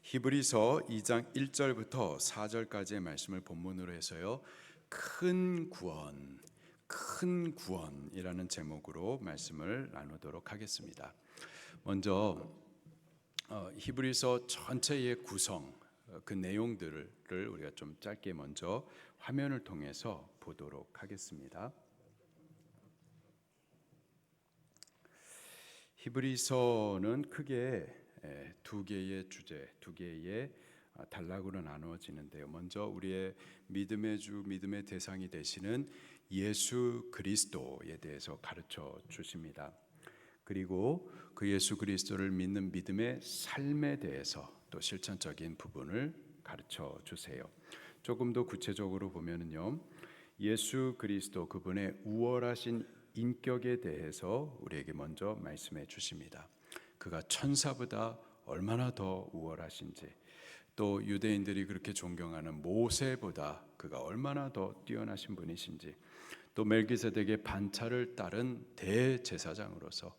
히브리서 2장 1절부터 4절까지의 말씀을 본문으로 해서요. 큰 구원이라는 제목으로 말씀을 나누도록 하겠습니다. 먼저 히브리서 전체의 구성, 그 내용들을 우리가 좀 짧게 먼저 화면을 통해서 보도록 하겠습니다. 히브리서는 크게 두 개의 주제, 두 개의 단락으로 나누어지는데요. 먼저 우리의 믿음의 주, 믿음의 대상이 되시는 예수 그리스도에 대해서 가르쳐 주십니다. 그리고 그 예수 그리스도를 믿는 믿음의 삶에 대해서 또 실천적인 부분을 가르쳐 주세요. 조금 더 구체적으로 보면은요, 예수 그리스도 그분의 우월하신 인격에 대해서 우리에게 먼저 말씀해 주십니다. 그가 천사보다 얼마나 더 우월하신지, 또 유대인들이 그렇게 존경하는 모세보다 그가 얼마나 더 뛰어나신 분이신지, 또 멜기세덱의 반차를 따른 대제사장으로서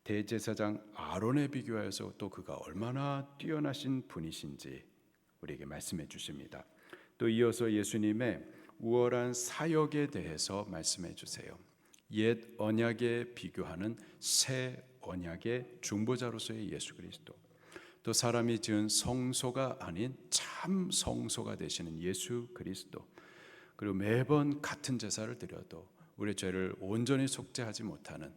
대제사장 아론에 비교하여서 또 그가 얼마나 뛰어나신 분이신지 우리에게 말씀해 주십니다. 또 이어서 예수님의 우월한 사역에 대해서 말씀해 주세요. 옛 언약에 비교하는 새 언약의 중보자로서의 예수 그리스도, 또 사람이 지은 성소가 아닌 참 성소가 되시는 예수 그리스도, 그리고 매번 같은 제사를 드려도 우리의 죄를 온전히 속죄하지 못하는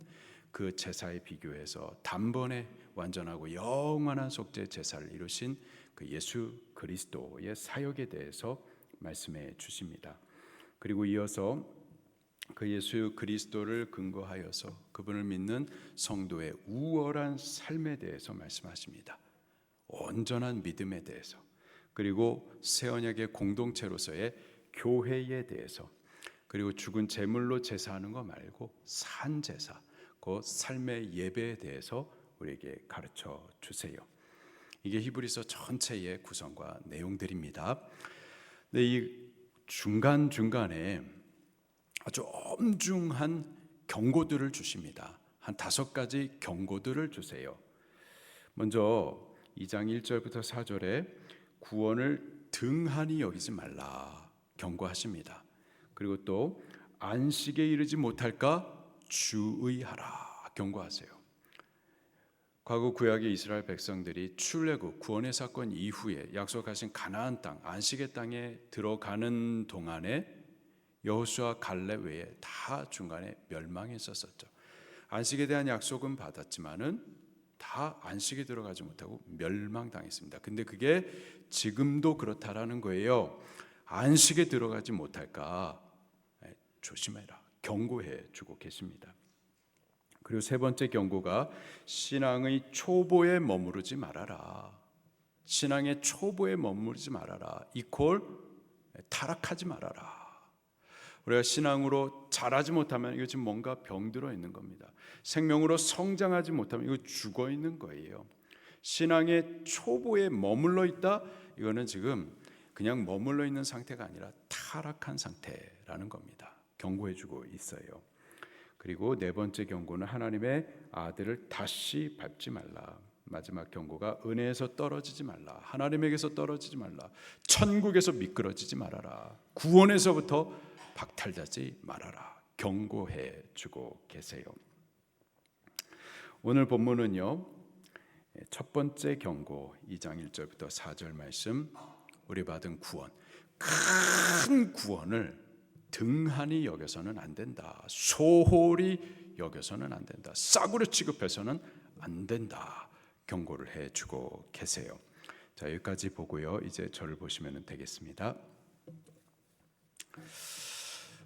그 제사에 비교해서 단번에 완전하고 영원한 속죄 제사를 이루신 그 예수 그리스도의 사역에 대해서 말씀해 주십니다. 그리고 이어서 그 예수 그리스도를 근거하여서 그분을 믿는 성도의 우월한 삶에 대해서 말씀하십니다. 온전한 믿음에 대해서, 그리고 새 언약의 공동체로서의 교회에 대해서, 그리고 죽은 제물로 제사하는 거 말고 산 제사, 그 삶의 예배에 대해서 우리에게 가르쳐 주세요. 이게 히브리서 전체의 구성과 내용들입니다. 근데 이 중간중간에 아주 엄중한 경고들을 주십니다. 한 5가지 경고들을 주세요. 먼저 2장 1절부터 4절에 구원을 등한히 여기지 말라 경고하십니다. 그리고 또 안식에 이르지 못할까 주의하라 경고하세요. 과거 구약의 이스라엘 백성들이 출애굽 구원의 사건 이후에 약속하신 가나안 땅 안식의 땅에 들어가는 동안에 여호수아 갈렙 외에 다 중간에 멸망했었죠. 안식에 대한 약속은 받았지만은 다 안식에 들어가지 못하고 멸망당했습니다. 근데 그게 지금도 그렇다라는 거예요. 안식에 들어가지 못할까 조심해라 경고해 주고 계십니다. 그리고 세 번째 경고가 신앙의 초보에 머무르지 말아라. 신앙의 초보에 머무르지 말아라. 이퀄 타락하지 말아라. 우리가 신앙으로 자라지 못하면 이거 지금 뭔가 병들어 있는 겁니다. 생명으로 성장하지 못하면 이거 죽어 있는 거예요. 신앙의 초보에 머물러 있다. 이거는 지금 그냥 머물러 있는 상태가 아니라 타락한 상태라는 겁니다. 경고해주고 있어요. 그리고 네 번째 경고는 하나님의 아들을 다시 밟지 말라. 마지막 경고가 은혜에서 떨어지지 말라. 하나님에게서 떨어지지 말라. 천국에서 미끄러지지 말아라. 구원에서부터 박탈되지 말아라. 경고해 주고 계세요. 오늘 본문은요, 첫 번째 경고 2장 1절부터 4절 말씀, 우리 받은 구원, 큰 구원을 등한히 여겨서는 안 된다. 소홀히 여겨서는 안 된다. 싸구려 취급해서는 안 된다. 경고를 해주고 계세요. 자, 여기까지 보고요. 이제 저를 보시면 되겠습니다.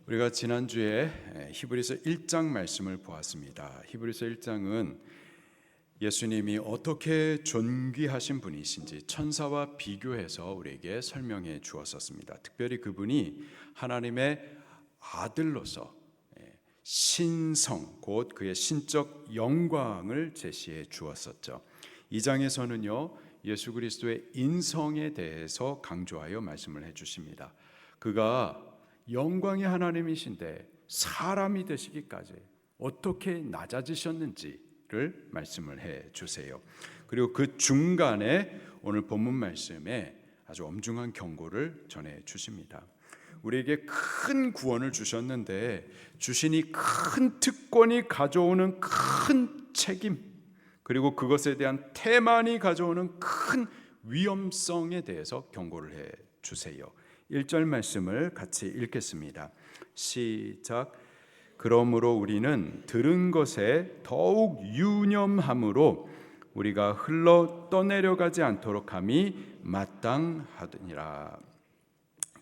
우리가 지난주에 히브리서 1장 말씀을 보았습니다. 히브리서 1장은 예수님이 어떻게 존귀하신 분이신지 천사와 비교해서 우리에게 설명해 주었었습니다. 특별히 그분이 하나님의 아들로서 신성, 곧 그의 신적 영광을 제시해 주었었죠. 이 장에서는요, 예수 그리스도의 인성에 대해서 강조하여 말씀을 해 주십니다. 그가 영광의 하나님이신데 사람이 되시기까지 어떻게 낮아지셨는지를 말씀을 해 주세요. 그리고 그 중간에 오늘 본문 말씀에 아주 엄중한 경고를 전해 주십니다. 우리에게 큰 구원을 주셨는데 주신 이 큰 특권이 가져오는 큰 책임, 그리고 그것에 대한 태만이 가져오는 큰 위험성에 대해서 경고를 해 주세요. 1절 말씀을 같이 읽겠습니다. 시작. 그러므로 우리는 들은 것에 더욱 유념함으로 우리가 흘러 떠내려가지 않도록 함이 마땅하니라.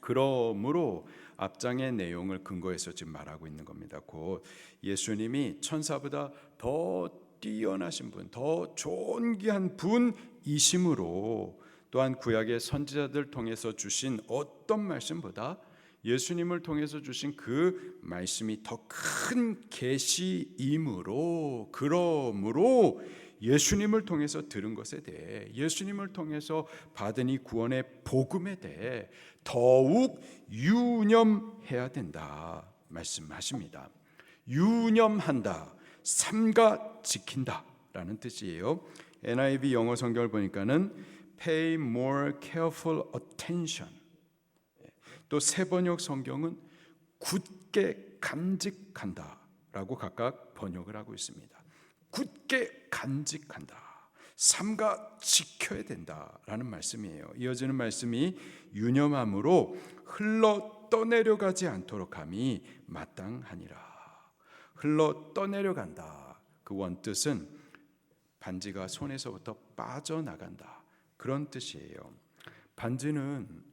그러므로 앞장의 내용을 근거해서 지금 말하고 있는 겁니다. 곧 예수님이 천사보다 더 뛰어나신 분, 더 존귀한 분이심으로, 또한 구약의 선지자들 통해서 주신 어떤 말씀보다 예수님을 통해서 주신 그 말씀이 더 큰 계시이므로, 그러므로 예수님을 통해서 들은 것에 대해, 예수님을 통해서 받은 이 구원의 복음에 대해 더욱 유념해야 된다 말씀하십니다. 유념한다, 삼가 지킨다 라는 뜻이에요. NIV 영어 성경을 보니까는 pay more careful attention, 또 세번역 성경은 굳게 간직한다 라고 각각 번역을 하고 있습니다. 굳게 간직한다, 삼가 지켜야 된다라는 말씀이에요. 이어지는 말씀이 유념함으로 흘러 떠내려가지 않도록 함이 마땅하니라. 흘러 떠내려간다, 그 원뜻은 반지가 손에서부터 빠져나간다, 그런 뜻이에요. 반지는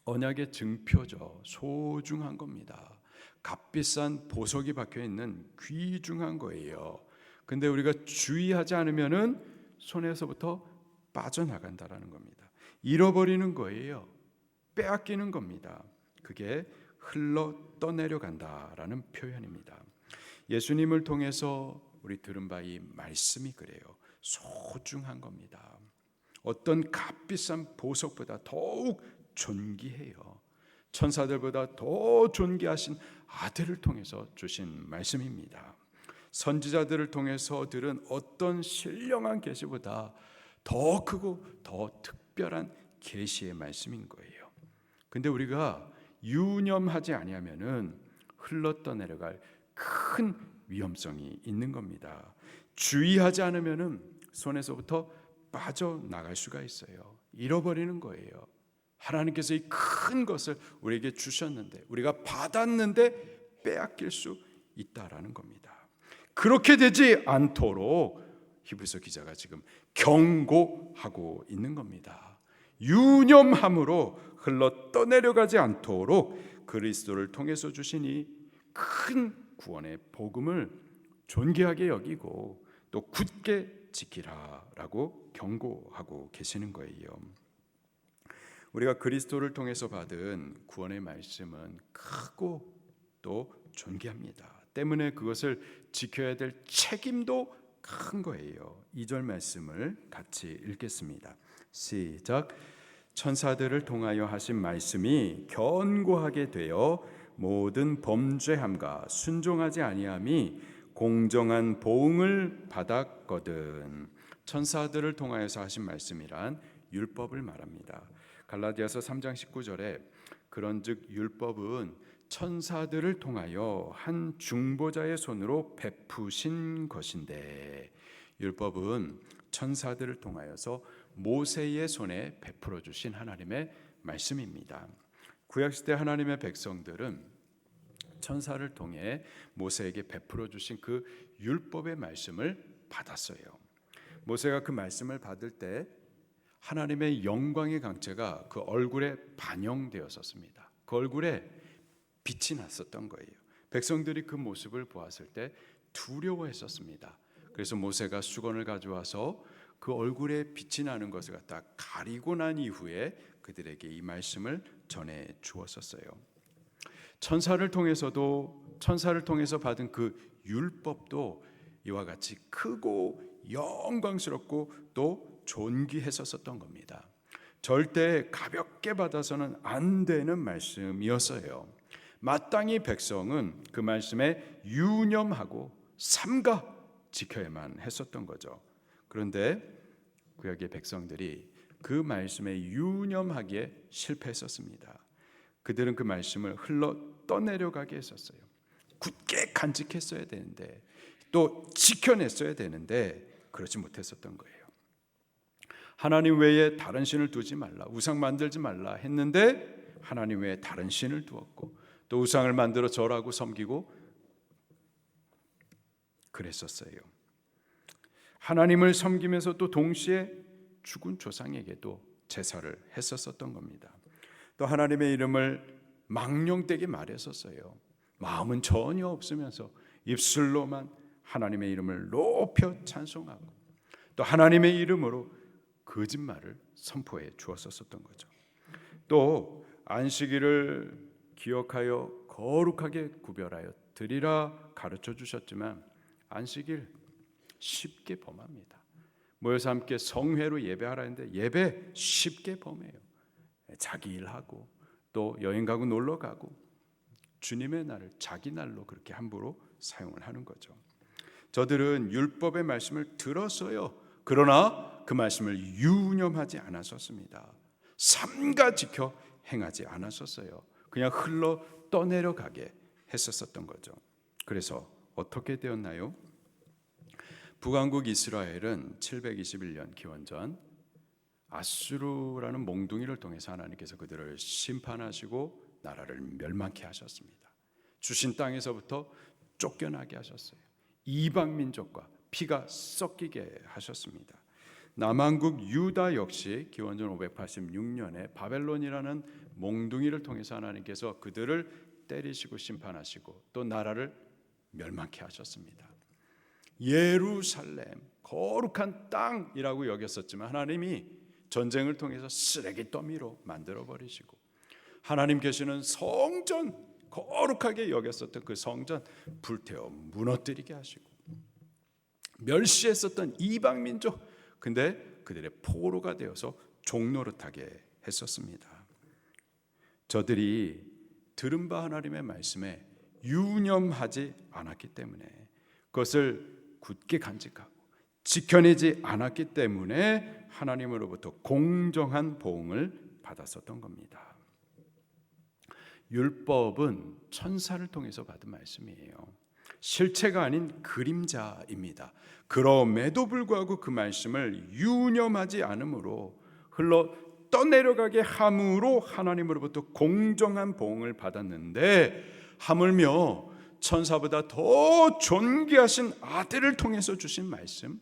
언약의 증표죠. 소중한 겁니다. 값비싼 보석이 박혀있는 귀중한 거예요. 근데 우리가 주의하지 않으면은 손에서부터 빠져나간다라는 겁니다. 잃어버리는 거예요. 빼앗기는 겁니다. 그게 흘러 떠내려간다라는 표현입니다. 예수님을 통해서 우리 들은 바 이 말씀이 그래요. 소중한 겁니다. 어떤 값비싼 보석보다 더욱 존귀해요. 천사들보다 더 존귀하신 아들을 통해서 주신 말씀입니다. 선지자들을 통해서 들은 어떤 신령한 계시보다 더 크고 더 특별한 계시의 말씀인 거예요. 근데 우리가 유념하지 아니하면은 흘러 떠내려갈 큰 위험성이 있는 겁니다. 주의하지 않으면은 손에서부터 빠져나갈 수가 있어요. 잃어버리는 거예요. 하나님께서 이 큰 것을 우리에게 주셨는데, 우리가 받았는데 빼앗길 수 있다라는 겁니다. 그렇게 되지 않도록 히브리서 기자가 지금 경고하고 있는 겁니다. 유념함으로 흘러 떠내려가지 않도록 그리스도를 통해서 주신 이 큰 구원의 복음을 존귀하게 여기고 또 굳게 지키라라고 경고하고 계시는 거예요. 우리가 그리스도를 통해서 받은 구원의 말씀은 크고 또 존귀합니다. 때문에 그것을 지켜야 될 책임도 큰 거예요. 2절 말씀을 같이 읽겠습니다. 시작. 천사들을 통하여 하신 말씀이 견고하게 되어 모든 범죄함과 순종하지 아니함이 공정한 보응을 받았거든. 천사들을 통하여서 하신 말씀이란 율법을 말합니다. 갈라디아서 3장 19절에 그런즉 율법은 천사들을 통하여 한 중보자의 손으로 베푸신 것인데, 율법은 천사들을 통하여서 모세의 손에 베풀어 주신 하나님의 말씀입니다. 구약시대 하나님의 백성들은 천사를 통해 모세에게 베풀어 주신 그 율법의 말씀을 받았어요. 모세가 그 말씀을 받을 때 하나님의 영광의 강체가 그 얼굴에 반영되었었습니다. 그 얼굴에 빛이 났었던 거예요. 백성들이 그 모습을 보았을 때 두려워했었습니다. 그래서 모세가 수건을 가져와서 그 얼굴에 빛이 나는 것을 갖다 가리고 난 이후에 그들에게 이 말씀을 전해 주었었어요. 천사를 통해서 받은 그 율법도 이와 같이 크고 영광스럽고 또 존귀했었던 겁니다. 절대 가볍게 받아서는 안 되는 말씀이었어요. 마땅히 백성은 그 말씀에 유념하고 삼가 지켜야만 했었던 거죠. 그런데 구약의 백성들이 그 말씀에 유념하기에 실패했었습니다. 그들은 그 말씀을 흘러 떠내려가게 했었어요. 굳게 간직했어야 되는데, 또 지켜냈어야 되는데 그렇지 못했었던 거예요. 하나님 외에 다른 신을 두지 말라, 우상 만들지 말라 했는데 하나님 외에 다른 신을 두었고, 또 우상을 만들어 절하고 섬기고 그랬었어요. 하나님을 섬기면서 또 동시에 죽은 조상에게도 제사를 했었던 겁니다. 또 하나님의 이름을 망령되게 말했었어요. 마음은 전혀 없으면서 입술로만 하나님의 이름을 높여 찬송하고, 또 하나님의 이름으로 거짓말을 선포해 주었었던 거죠. 또 안식일을 기억하여 거룩하게 구별하여 드리라 가르쳐 주셨지만 안식일 쉽게 범합니다. 모여서 함께 성회로 예배하라 했는데 예배 쉽게 범해요. 자기 일하고 또 여행 가고 놀러 가고 주님의 날을 자기 날로 그렇게 함부로 사용을 하는 거죠. 저들은 율법의 말씀을 들었어요. 그러나 그 말씀을 유념하지 않았었습니다. 삼가 지켜 행하지 않았었어요. 그냥 흘러 떠내려가게 했었던 거죠. 그래서 어떻게 되었나요? 북왕국 이스라엘은 721년 기원전 아수르라는 몽둥이를 통해서 하나님께서 그들을 심판하시고 나라를 멸망케 하셨습니다. 주신 땅에서부터 쫓겨나게 하셨어요. 이방 민족과 피가 섞이게 하셨습니다. 남왕국 유다 역시 기원전 586년에 바벨론이라는 몽둥이를 통해서 하나님께서 그들을 때리시고 심판하시고 또 나라를 멸망케 하셨습니다. 예루살렘 거룩한 땅이라고 여겼었지만 하나님이 전쟁을 통해서 쓰레기 더미로 만들어 버리시고, 하나님 계시는 성전 거룩하게 여겼었던 그 성전 불태워 무너뜨리게 하시고, 멸시했었던 이방 민족, 근데 그들의 포로가 되어서 종노릇하게 했었습니다. 저들이 들은 바 하나님의 말씀에 유념하지 않았기 때문에, 그것을 굳게 간직하고 지켜내지 않았기 때문에 하나님으로부터 공정한 보응을 받았었던 겁니다. 율법은 천사를 통해서 받은 말씀이에요. 실체가 아닌 그림자입니다. 그럼에도 불구하고 그 말씀을 유념하지 않으므로 흘러 떠내려가게 함으로 하나님으로부터 공정한 보응을 받았는데, 하물며 천사보다 더 존귀하신 아들을 통해서 주신 말씀,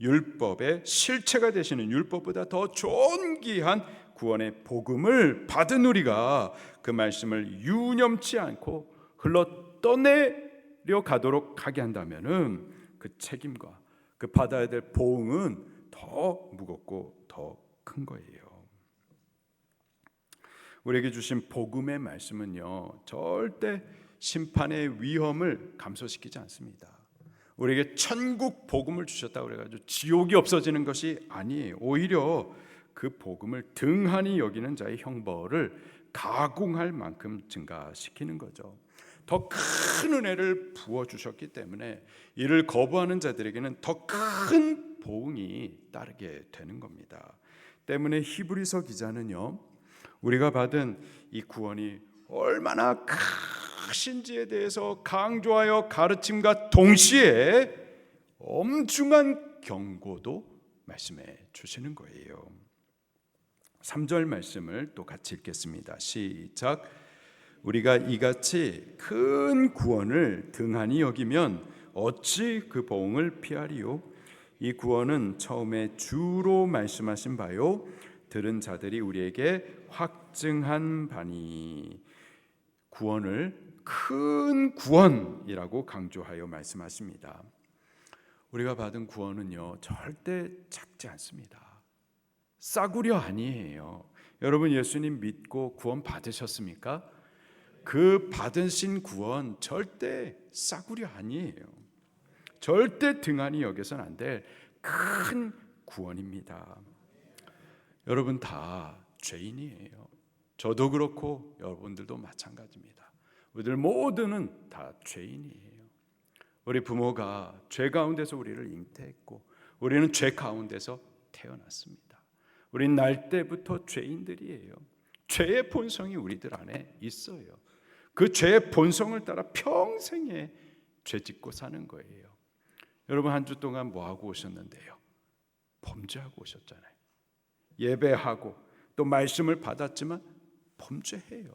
율법의 실체가 되시는 율법보다 더 존귀한 구원의 복음을 받은 우리가 그 말씀을 유념치 않고 흘러 떠내려 가도록 하게 한다면은 그 책임과 그 받아야 될 보응은 더 무겁고 더 큰 거예요. 우리에게 주신 복음의 말씀은요, 절대 심판의 위험을 감소시키지 않습니다. 우리에게 천국 복음을 주셨다고 그래가지고 지옥이 없어지는 것이 아니에요. 오히려 그 복음을 등한히 여기는 자의 형벌을 가공할 만큼 증가시키는 거죠. 더 큰 은혜를 부어주셨기 때문에 이를 거부하는 자들에게는 더 큰 보응이 따르게 되는 겁니다. 때문에 히브리서 기자는요, 우리가 받은 이 구원이 얼마나 크신지에 대해서 강조하여 가르침과 동시에 엄중한 경고도 말씀해 주시는 거예요. 3절 말씀을 또 같이 읽겠습니다. 시작. 우리가 이같이 큰 구원을 등한히 여기면 어찌 그 보응을 피하리요? 이 구원은 처음에 주로 말씀하신 바요, 들은 자들이 우리에게 확증한 바니. 구원을 큰 구원이라고 강조하여 말씀하십니다. 우리가 받은 구원은요, 절대 작지 않습니다. 싸구려 아니에요. 여러분, 예수님 믿고 구원 받으셨습니까? 그 받으신 구원 절대 싸구려 아니에요. 절대 등한히 여겨서는 안 될 큰 구원입니다. 여러분 다 죄인이에요. 저도 그렇고 여러분들도 마찬가지입니다. 우리들 모두는 다 죄인이에요. 우리 부모가 죄 가운데서 우리를 잉태했고 우리는 죄 가운데서 태어났습니다. 우린 날 때부터 죄인들이에요. 죄의 본성이 우리들 안에 있어요. 그 죄의 본성을 따라 평생에 죄 짓고 사는 거예요. 여러분 한 주 동안 뭐 하고 오셨는데요? 범죄하고 오셨잖아요. 예배하고 또 말씀을 받았지만 범죄해요.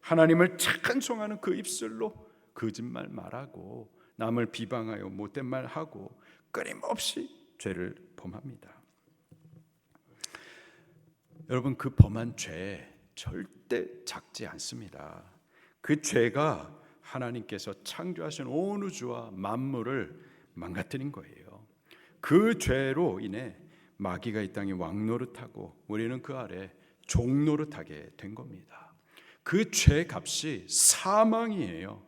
하나님을 찬송하는 그 입술로 거짓말 말하고 남을 비방하여 못된 말하고 끊임없이 죄를 범합니다. 여러분 그 범한 죄 절대 작지 않습니다. 그 죄가 하나님께서 창조하신 온 우주와 만물을 망가뜨린 거예요. 그 죄로 인해 마귀가 이 땅에 왕노릇하고 우리는 그 아래 종노릇하게 된 겁니다. 그 죄 값이 사망이에요.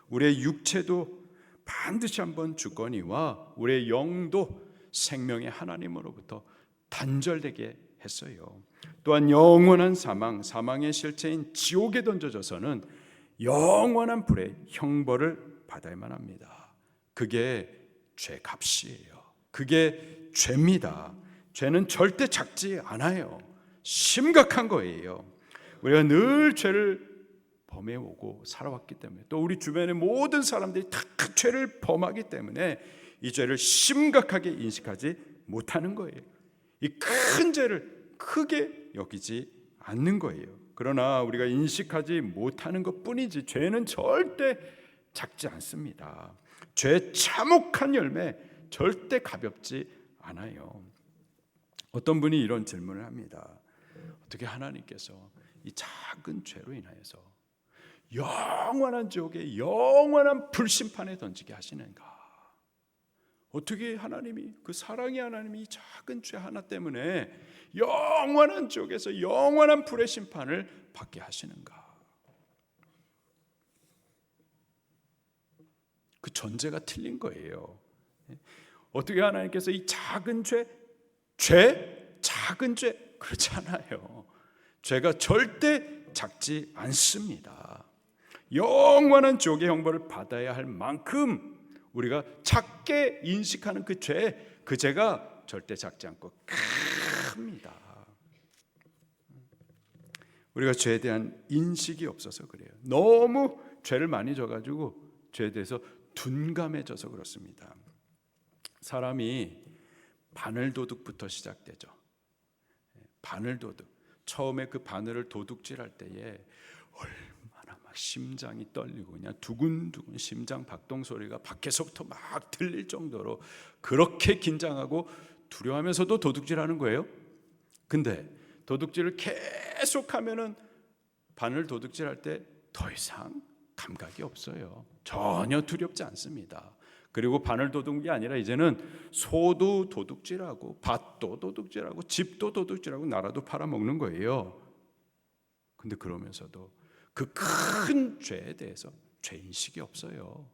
우리의 육체도 반드시 한번 죽거니와 우리의 영도 생명의 하나님으로부터 단절되게 했어요. 또한 영원한 사망, 사망의 실체인 지옥에 던져져서는 영원한 불의 형벌을 받아야만 합니다. 그게 죄 값이에요. 그게 죄입니다. 죄는 절대 작지 않아요. 심각한 거예요. 우리가 늘 죄를 범해오고 살아왔기 때문에 또 우리 주변의 모든 사람들이 다 죄를 범하기 때문에 이 죄를 심각하게 인식하지 못하는 거예요. 이 큰 죄를 크게 여기지 않는 거예요. 그러나 우리가 인식하지 못하는 것뿐이지 죄는 절대 작지 않습니다. 죄의 참혹한 열매 절대 가볍지 않아요. 어떤 분이 이런 질문을 합니다. 어떻게 하나님께서 이 작은 죄로 인하여서 영원한 지옥에 영원한 불심판에 던지게 하시는가? 어떻게 하나님이 그 사랑의 하나님이 이 작은 죄 하나 때문에 영원한 지옥에서 영원한 불의 심판을 받게 하시는가? 그 전제가 틀린 거예요. 어떻게 하나님께서 이 작은 작은 죄 그렇지 않아요. 죄가 절대 작지 않습니다. 영원한 지옥의 형벌을 받아야 할 만큼 우리가 작게 인식하는 그 죄가 절대 작지 않고 큽니다. 우리가 죄에 대한 인식이 없어서 그래요. 너무 죄를 많이 져가지고 죄에 대해서 둔감해져서 그렇습니다. 사람이 바늘도둑부터 시작되죠. 바늘도둑. 처음에 그 바늘을 도둑질할 때에 얼마나 막 심장이 떨리고 그냥 두근두근 심장 박동 소리가 밖에서부터 막 들릴 정도로 그렇게 긴장하고 두려워하면서도 도둑질하는 거예요. 근데 도둑질을 계속하면은 바늘 도둑질할 때 더 이상 감각이 없어요. 전혀 두렵지 않습니다. 그리고 바늘 도둑이 아니라 이제는 소도 도둑질하고 밭도 도둑질하고 집도 도둑질하고 나라도 팔아먹는 거예요. 근데 그러면서도 그 큰 죄에 대해서 죄인식이 없어요.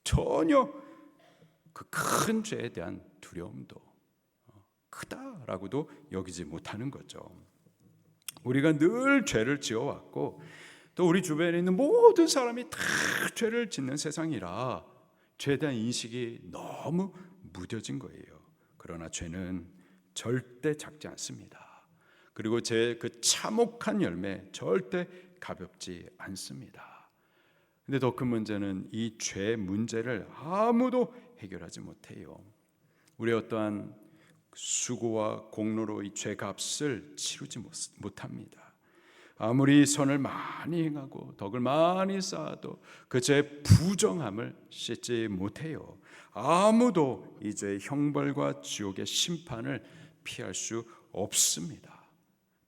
전혀 그 큰 죄에 대한 두려움도 크다라고도 여기지 못하는 거죠. 우리가 늘 죄를 지어왔고 또 우리 주변에 있는 모든 사람이 다 죄를 짓는 세상이라 죄에 대한 인식이 너무 무뎌진 거예요. 그러나 죄는 절대 작지 않습니다. 그리고 죄의 그 참혹한 열매 절대 가볍지 않습니다. 근데 더 큰 문제는 이 죄 문제를 아무도 해결하지 못해요. 우리 어떠한 수고와 공로로 이 죄값을 치르지 못합니다. 아무리 선을 많이 행하고 덕을 많이 쌓아도 그 죄의 부정함을 씻지 못해요. 아무도 이 죄의 형벌과 지옥의 심판을 피할 수 없습니다.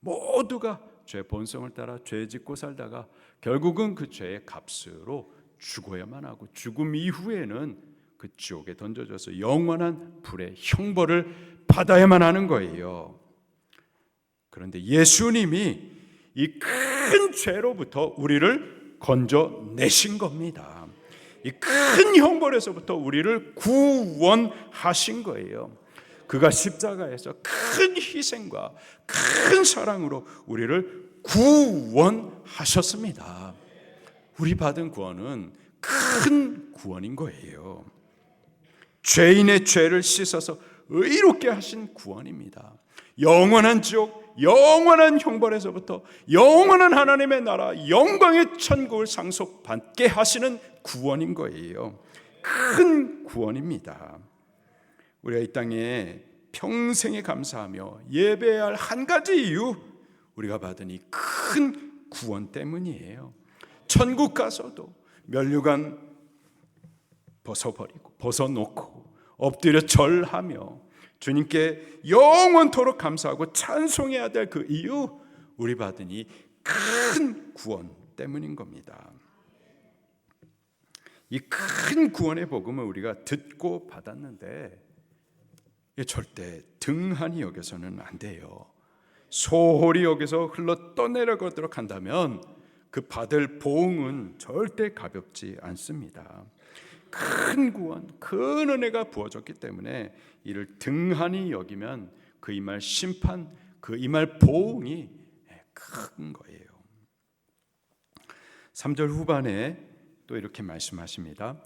모두가 죄 본성을 따라 죄 짓고 살다가 결국은 그 죄의 값으로 죽어야만 하고 죽음 이후에는 그 지옥에 던져져서 영원한 불의 형벌을 받아야만 하는 거예요. 그런데 예수님이 이 큰 죄로부터 우리를 건져내신 겁니다. 이 큰 형벌에서부터 우리를 구원하신 거예요. 그가 십자가에서 큰 희생과 큰 사랑으로 우리를 구원하셨습니다. 우리 받은 구원은 큰 구원인 거예요. 죄인의 죄를 씻어서 의롭게 하신 구원입니다. 영원한 지옥, 영원한 형벌에서부터 영원한 하나님의 나라, 영광의 천국을 상속받게 하시는 구원인 거예요. 큰 구원입니다. 우리가 이 땅에 평생에 감사하며 예배해야 할 한 가지 이유, 우리가 받은 이 큰 구원 때문이에요. 천국 가서도 면류관 벗어놓고 엎드려 절하며 주님께 영원토록 감사하고 찬송해야 될 그 이유, 우리 받은 이 큰 구원 때문인 겁니다. 이 큰 구원의 복음을 우리가 듣고 받았는데 절대 등한히 여겨서는 안 돼요. 소홀히 여기서 흘러 떠내려가도록 한다면 그 받을 보응은 절대 가볍지 않습니다. 큰 구원, 큰 은혜가 부어졌기 때문에 이를 등한히 여기면 그 임할 심판, 그 임할 보응이 큰 거예요. 3절 후반에 또 이렇게 말씀하십니다.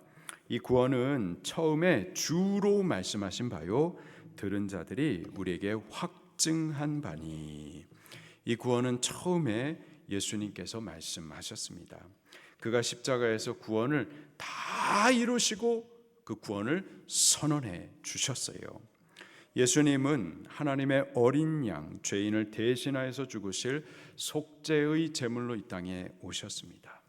이 구원은 처음에 주로 말씀하신 바요, 들은 자들이 우리에게 확증한 바니. 이 구원은 처음에 예수님께서 말씀하셨습니다. 그가 십자가에서 구원을 다 이루시고 그 구원을 선언해 주셨어요. 예수님은 하나님의 어린 양, 죄인을 대신하여서 죽으실 속죄의 제물로 이 땅에 오셨습니다.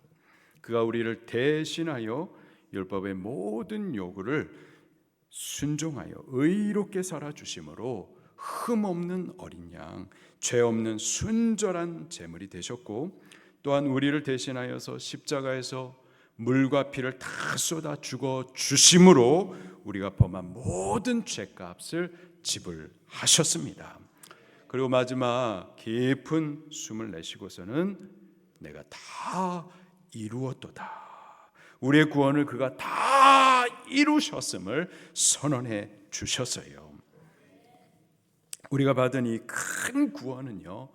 그가 우리를 대신하여 율법의 모든 요구를 순종하여 의롭게 살아주심으로 흠없는 어린 양, 죄 없는 순절한 제물이 되셨고, 또한 우리를 대신하여서 십자가에서 물과 피를 다 쏟아 죽어 주심으로 우리가 범한 모든 죄값을 지불하셨습니다. 그리고 마지막 깊은 숨을 내쉬고서는 내가 다 이루었도다, 우리의 구원을 그가 다 이루셨음을 선언해 주셨어요. 우리가 받은 이 큰 구원은요,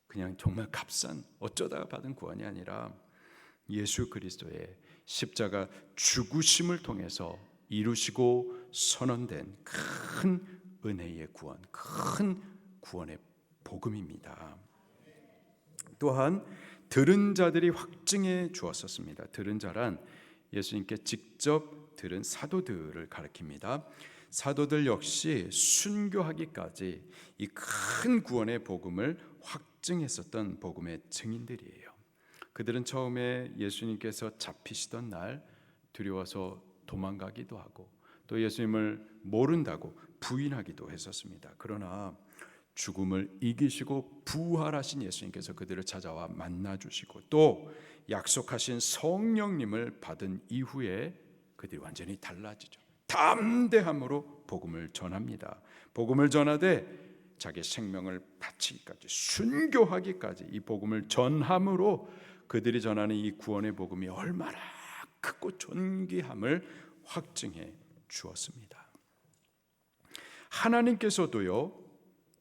그냥 정말 값싼 어쩌다가 받은 구원이 아니라 예수 그리스도의 십자가 죽으심을 통해서 이루시고 선언된 큰 은혜의 구원, 큰 구원의 복음입니다. 또한 들은 자들이 확증해 주었었습니다. 들은 자란 예수님께 직접 들은 사도들을 가리킵니다. 사도들 역시 순교하기까지 이 큰 구원의 복음을 확증했었던 복음의 증인들이에요. 그들은 처음에 예수님께서 잡히시던 날 두려워서 도망가기도 하고 또 예수님을 모른다고 부인하기도 했었습니다. 그러나 죽음을 이기시고 부활하신 예수님께서 그들을 찾아와 만나주시고 또 약속하신 성령님을 받은 이후에 그들이 완전히 달라지죠. 담대함으로 복음을 전합니다. 복음을 전하되 자기 생명을 바치기까지, 순교하기까지 이 복음을 전함으로 그들이 전하는 이 구원의 복음이 얼마나 크고 존귀함을 확증해 주었습니다. 하나님께서도요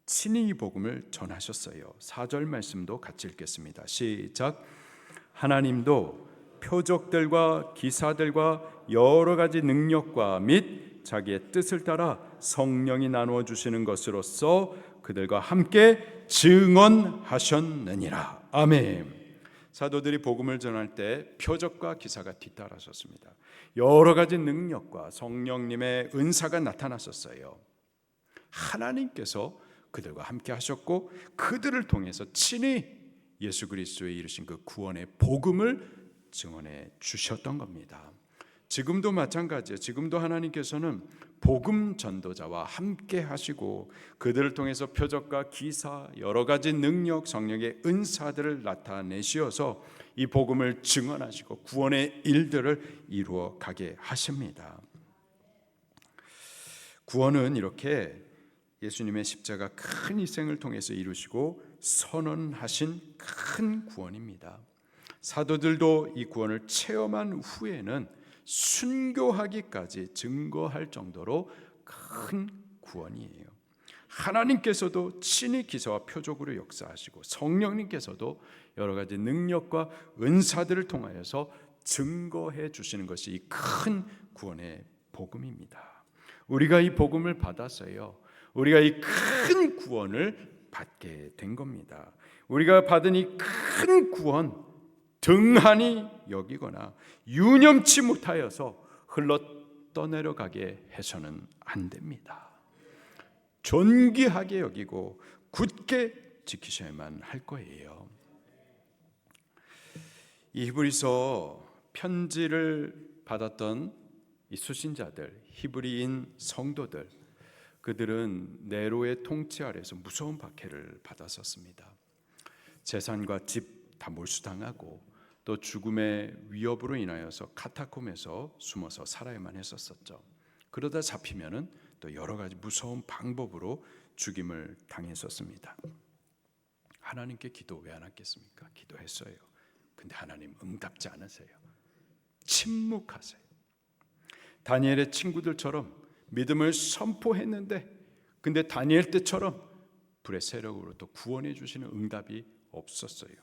친히 이 복음을 전하셨어요. 4절 말씀도 같이 읽겠습니다. 시작. 하나님도 표적들과 기사들과 여러 가지 능력과 및 자기의 뜻을 따라 성령이 나누어 주시는 것으로서 그들과 함께 증언하셨느니라. 아멘. 사도들이 복음을 전할 때 표적과 기사가 뒤따라섰습니다. 여러 가지 능력과 성령님의 은사가 나타났었어요. 하나님께서 그들과 함께 하셨고 그들을 통해서 친히 예수 그리스도의 이루신 그 구원의 복음을 증언해 주셨던 겁니다. 지금도 마찬가지예요. 지금도 하나님께서는 복음 전도자와 함께 하시고 그들을 통해서 표적과 기사, 여러 가지 능력, 성령의 은사들을 나타내시어서 이 복음을 증언하시고 구원의 일들을 이루어 가게 하십니다. 구원은 이렇게 예수님의 십자가 큰 희생을 통해서 이루시고 선언하신 큰 구원입니다. 사도들도 이 구원을 체험한 후에는 순교하기까지 증거할 정도로 큰 구원이에요. 하나님께서도 친히 기사와 표적으로 역사하시고 성령님께서도 여러 가지 능력과 은사들을 통하여서 증거해 주시는 것이 이 큰 구원의 복음입니다. 우리가 이 복음을 받았어요. 우리가 이 큰 구원을 받게 된 겁니다. 우리가 받은 이 큰 구원 등한히 여기거나 유념치 못하여서 흘러 떠내려가게 해서는 안 됩니다. 존귀하게 여기고 굳게 지키셔야만 할 거예요. 이 히브리서 편지를 받았던 이 수신자들, 히브리인 성도들, 그들은 네로의 통치 아래서 무서운 박해를 받았었습니다. 재산과 집 다 몰수당하고 또 죽음의 위협으로 인하여서 카타콤에서 숨어서 살아야만 했었죠. 그러다 잡히면은 또 여러 가지 무서운 방법으로 죽임을 당했었습니다. 하나님께 기도 왜 안 했겠습니까? 기도했어요. 근데 하나님 응답지 않으세요. 침묵하세요. 다니엘의 친구들처럼 믿음을 선포했는데, 근데 다니엘 때처럼 불의 세력으로 또 구원해 주시는 응답이 없었어요.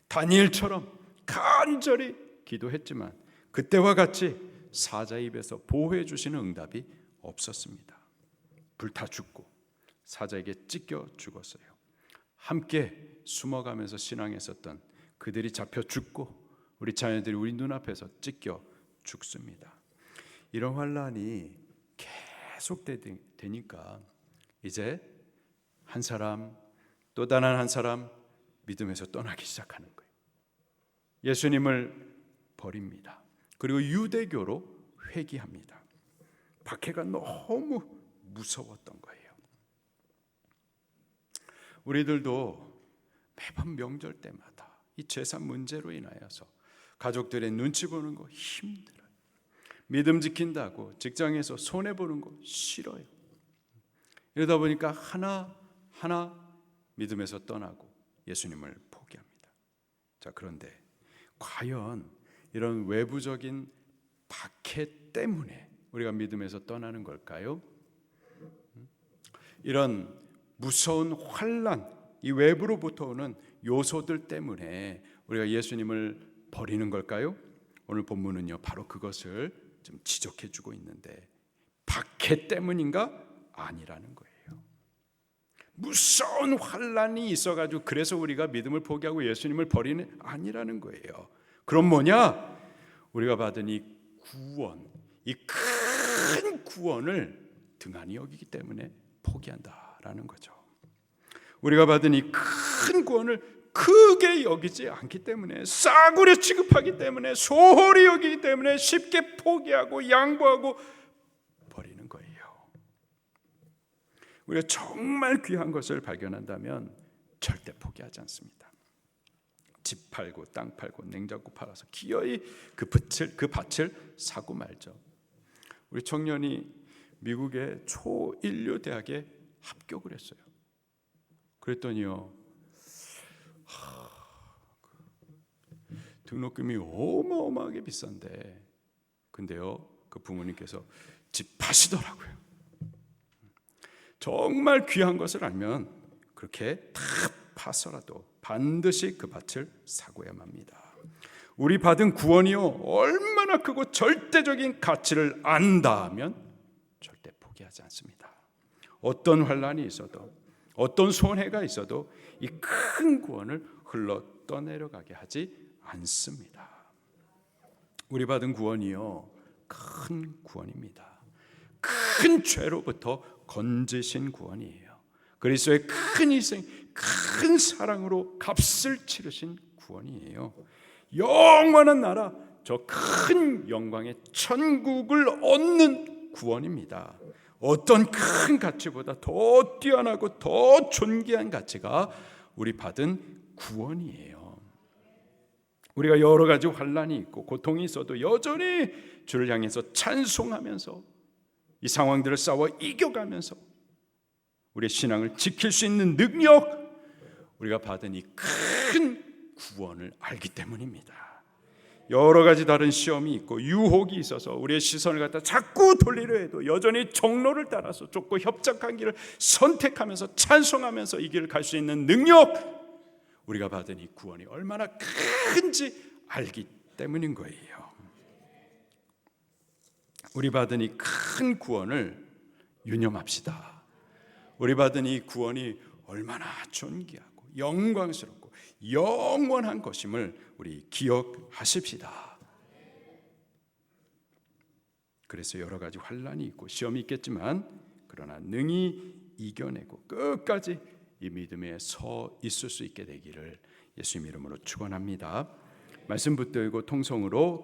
다니엘처럼 간절히 기도했지만 그때와 같이 사자 입에서 보호해 주시는 응답이 없었습니다. 불타 죽고 사자에게 찢겨 죽었어요. 함께 숨어가면서 신앙했었던 그들이 잡혀 죽고 우리 자녀들이 우리 눈앞에서 찢겨 죽습니다. 이런 환란이 계속 되니까 이제 한 사람 또 다른 한 사람 믿음에서 떠나기 시작하는 거예요. 예수님을 버립니다. 그리고 유대교로 회귀합니다. 박해가 너무 무서웠던 거예요. 우리들도 매번 명절 때마다 이 재산 문제로 인하여서 가족들의 눈치 보는 거 힘들어요. 믿음 지킨다고 직장에서 손해보는 거 싫어요. 이러다 보니까 하나하나 믿음에서 떠나고 예수님을 포기합니다. 자, 그런데 과연 이런 외부적인 박해 때문에 우리가 믿음에서 떠나는 걸까요? 이런 무서운 환난, 이 외부로부터 오는 요소들 때문에 우리가 예수님을 버리는 걸까요? 오늘 본문은요, 바로 그것을 좀 지적해 주고 있는데, 박해 때문인가? 아니라는 거예요. 무서운 환난이 있어가지고 그래서 우리가 믿음을 포기하고 예수님을 버리는 아니라는 거예요. 그럼 뭐냐? 우리가 받은 이 구원, 이 큰 구원을 등한히 여기기 때문에 포기한다라는 거죠. 우리가 받은 이 큰 구원을 크게 여기지 않기 때문에, 싸구려 취급하기 때문에, 소홀히 여기기 때문에 쉽게 포기하고 양보하고 버리는 거예요. 우리가 정말 귀한 것을 발견한다면 절대 포기하지 않습니다. 집 팔고 땅 팔고 냉장고 팔아서 기어이 그 밭을 사고 말죠. 우리 청년이 미국의 초일류 대학에 합격을 했어요. 그랬더니요, 등록금이 어마어마하게 비싼데, 근데요, 그 부모님께서 집 파시더라고요. 정말 귀한 것을 알면 그렇게 다 파서라도 반드시 그 밭을 사고야만 합니다. 우리 받은 구원이요, 얼마나 크고 절대적인 가치를 안다 하면 절대 포기하지 않습니다. 어떤 환난이 있어도, 어떤 손해가 있어도 이 큰 구원을 흘러 떠내려가게 하지 않습니다. 우리 받은 구원이요, 큰 구원입니다. 큰 죄로부터 건지신 구원이에요. 그리스도의 큰 희생, 큰 사랑으로 값을 치르신 구원이에요. 영원한 나라, 저 큰 영광의 천국을 얻는 구원입니다. 어떤 큰 가치보다 더 뛰어나고 더 존귀한 가치가 우리 받은 구원이에요. 우리가 여러 가지 환난이 있고 고통이 있어도 여전히 주를 향해서 찬송하면서 이 상황들을 싸워 이겨가면서 우리의 신앙을 지킬 수 있는 능력, 우리가 받은 이 큰 구원을 알기 때문입니다. 여러 가지 다른 시험이 있고 유혹이 있어서 우리의 시선을 갖다 자꾸 돌리려 해도 여전히 정로를 따라서 좁고 협착한 길을 선택하면서 찬송하면서 이 길을 갈 수 있는 능력, 우리가 받은 이 구원이 얼마나 큰지 알기 때문인 거예요. 우리 받은 이 큰 구원을 유념합시다. 우리 받은 이 구원이 얼마나 존귀하고 영광스럽고 영원한 것임을 우리 기억하십시다. 그래서 여러 가지 환난이 있고 시험이 있겠지만 그러나 능히 이겨내고 끝까지 이 믿음에 서 있을 수 있게 되기를 예수님 이름으로 축원합니다. 말씀 붙들고 통성으로